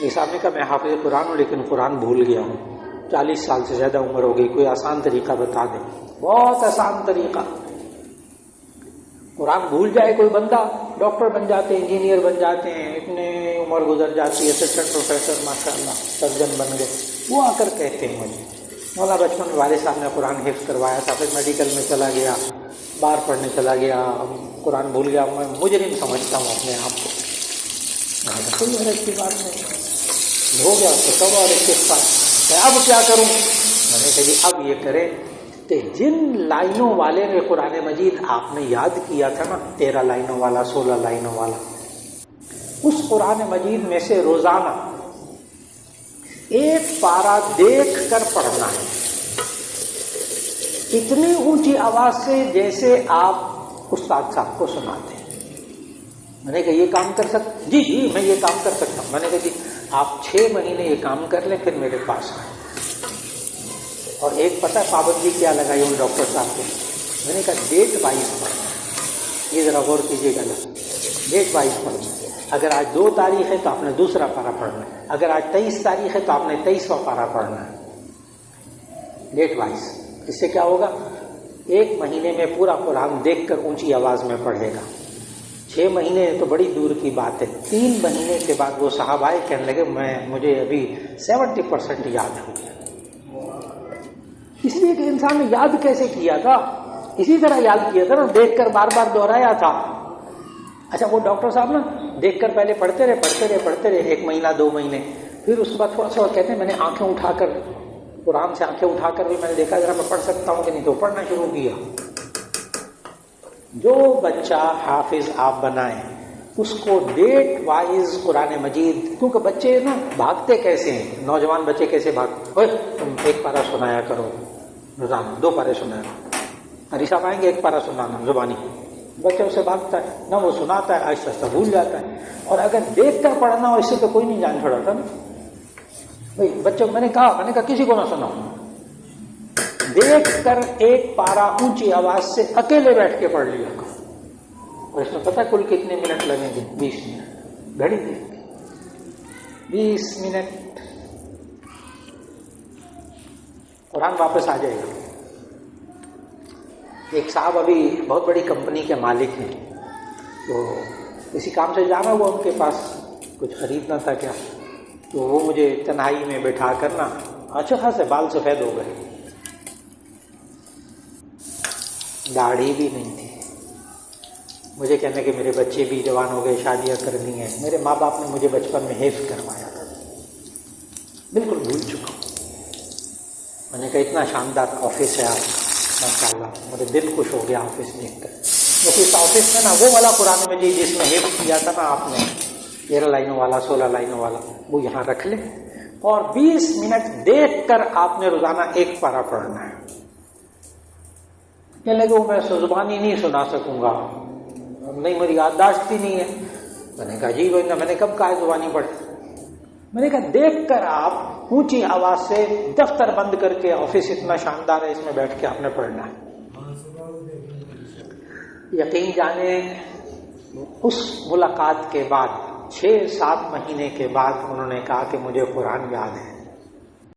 یہ صاحب نے کہا میں حافظ قرآن ہوں لیکن قرآن بھول گیا ہوں، 40 سال سے زیادہ عمر ہو گئی، کوئی آسان طریقہ بتا دیں۔ بہت آسان طریقہ، قرآن بھول جائے کوئی بندہ، ڈاکٹر بن جاتے ہیں، انجینئر بن جاتے ہیں، اتنے عمر گزر جاتی ہے، اسسٹنٹ پروفیسر ماشاءاللہ سرجن بن گئے، وہ آ کر کہتے ہیں مجھے مولا بچپن میں والد صاحب نے قرآن حفظ کروایا تھا، پھر میڈیکل میں چلا گیا، باہر پڑھنے چلا گیا، قرآن بھول گیا، میں مجرم سمجھتا ہوں اپنے آپ کو۔ کوئی حرج کی بات نہیں، ہو گیا تو توبہ اور استغفار، میں اب کیا کروں؟ میں نے کہا جی اب یہ کریں کہ جن لائنوں والے میں قرآن مجید آپ نے یاد کیا تھا نا، 13 لائنوں والا، 16 لائنوں والا، اس قرآن مجید میں سے روزانہ ایک پارہ دیکھ کر پڑھنا ہے، اتنی اونچی آواز سے جیسے آپ استاد صاحب کو سناتے ہیں۔ میں نے کہا یہ کام کر سکتے؟ جی جی میں یہ کام کر سکتا ہوں۔ میں نے کہا جی آپ 6 مہینے یہ کام کر لیں، پھر میرے پاس آئیں۔ اور ایک پتہ پابندی کیا لگائی ان ڈاکٹر صاحب کو، میں نے کہا ڈیٹ وائز پڑھنا، یہ ذرا غور کیجیے گا، ڈیٹ وائز پڑھنا۔ اگر آج 2 تاریخ ہے تو آپ نے دوسرا پارہ پڑھنا ہے، اگر آج 23 تاریخ ہے تو آپ نے 23واں پارہ پڑھنا ہے، ڈیٹ وائز۔ اس سے کیا ہوگا؟ 1 مہینے میں پورا قرآن دیکھ کر اونچی آواز میں پڑھے گا۔ 6 مہینے تو بڑی دور کی بات ہے، 3 مہینے کے بعد وہ صاحب آئے، کہنے لگے مجھے ابھی 70% یاد ہو گیا۔ اس لیے کہ انسان نے یاد کیسے کیا تھا؟ اسی طرح یاد کیا تھا نا، دیکھ کر بار بار دہرایا تھا۔ اچھا وہ ڈاکٹر صاحب نا دیکھ کر پہلے پڑھتے رہے 1 مہینہ 2 مہینے، پھر اس کے بعد تھوڑا سا کہتے ہیں میں نے آنکھیں اٹھا کر، قرآن سے آنکھیں اٹھا کر بھی میں نے دیکھا ذرا میں پڑھ سکتا ہوں کہ نہیں، تو پڑھنا شروع کیا۔ جو بچہ حافظ آپ بنائیں اس کو ڈیٹ وائز قرآن مجید، کیونکہ بچے نا بھاگتے کیسے ہیں، نوجوان بچے کیسے بھاگتے، تم 1 پارہ سنایا کرو روزانہ، 2 پارے سنایا کرو، علی صاحب آئیں گے 1 پارہ سنانا زبانی، بچہ اسے بھاگتا ہے نہ، وہ سناتا ہے آہستہ آہستہ بھول جاتا ہے۔ اور اگر دیکھ کر پڑھنا ہو، اس سے تو کوئی نہیں جان چھوڑاتا نا بھائی، بچوں میں نے کہا کسی کو نہ سناؤ، دیکھ کر 1 پارہ اونچی آواز سے اکیلے بیٹھ کے پڑھ لیا کرو۔ اور اس میں پتہ کل کتنے منٹ لگیں گے؟ 20 منٹ، گھڑی دیکھ کے 20 منٹ قرآن واپس آ جائے گا۔ ایک صاحب ابھی بہت بڑی کمپنی کے مالک ہیں، تو کسی کام سے جانا ہوا ان کے پاس، کچھ خریدنا تھا کیا، تو وہ مجھے تنہائی میں بٹھا کر نا، اچھا خاصے بال سفید ہو گئے، داڑھی بھی نہیں تھی، مجھے کہنے کہ میرے بچے بھی جوان ہو گئے، شادیاں کرنی ہیں، میرے ماں باپ نے مجھے بچپن میں حفظ کروایا تھا، بالکل بھول چکا ہوں۔ میں نے کہا اتنا شاندار آفس ہے آپ کا، ماشاءاللہ، میرے دل خوش ہو گیا آفس دیکھ کر۔ کیونکہ اس آفس میں نا وہ والا قرآن مجید جس میں حفظ کیا تھا نا آپ نے، 13 لائنوں والا، 16 لائنوں والا، وہ یہاں رکھ لیں، اور 20 منٹ دیکھ کر آپ نے روزانہ 1 پارہ پڑھنا ہے۔ کہنے لگے وہ میں زبانی نہیں سنا سکوں گا، نہیں میری یادداشت ہی نہیں ہے۔ میں نے کہا جی میں نے کب کہا زبانی پڑھ؟ میں نے کہا دیکھ کر آپ اونچی آواز سے، دفتر بند کر کے، آفس اتنا شاندار ہے اس میں بیٹھ کے آپ نے پڑھنا ہے۔ یقین جانے اس ملاقات کے بعد 6-7 مہینے کے بعد انہوں نے کہا کہ مجھے قرآن یاد ہے۔